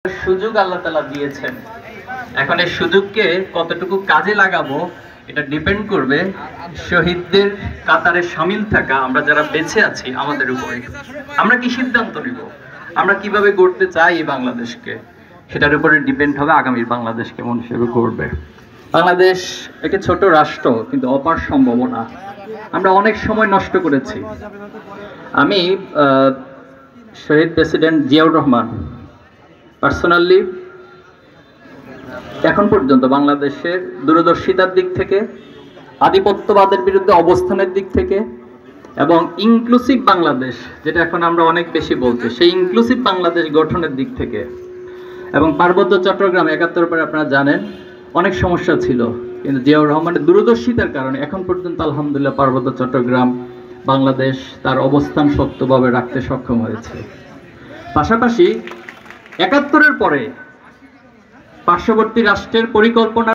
সুযোগ আল্লাহ তাআলা দিয়েছেন। এখন এই সুযোগকে কতটুকু কাজে লাগাবো এটা ডিপেন্ড করবে শহীদদের কাতারে শামিল থাকা আমরা যারা বেঁচে আছি আমাদের উপরে। আমরা কি সিদ্ধান্ত নিব, আমরা কিভাবে গড়তে চাই এই বাংলাদেশকে, সেটার উপরে ডিপেন্ড হবে আগামীর বাংলাদেশ কেমন হিসেবে গড়বে। বাংলাদেশ একটি ছোট রাষ্ট্র, কিন্তু অপার সম্ভাবনা। আমরা অনেক সময় নষ্ট করেছি। আমি শহীদ প্রেসিডেন্ট জিয়াউর রহমান পার্সোনালি এখন পর্যন্ত বাংলাদেশের দূরদর্শিতার দিক থেকে, আধিপত্যবাদের বিরুদ্ধে অবস্থানের দিক থেকে এবং ইনক্লুসিভ বাংলাদেশ, যেটা এখন আমরা অনেক বেশি বলছি, সেই ইনক্লুসিভ বাংলাদেশ গঠনের দিক থেকে এবং পার্বত্য চট্টগ্রাম ৭১ পরে আপনারা জানেন অনেক সমস্যা ছিল, কিন্তু জিয়াউর রহমানের দূরদর্শিতার কারণে এখন পর্যন্ত আলহামদুলিল্লাহ পার্বত্য চট্টগ্রাম বাংলাদেশ তার অবস্থান শক্তভাবে রাখতে সক্ষম হয়েছে। পাশাপাশি ৭১-এর পরে পার্শ্ববর্তী রাষ্ট্রের পরিকল্পনা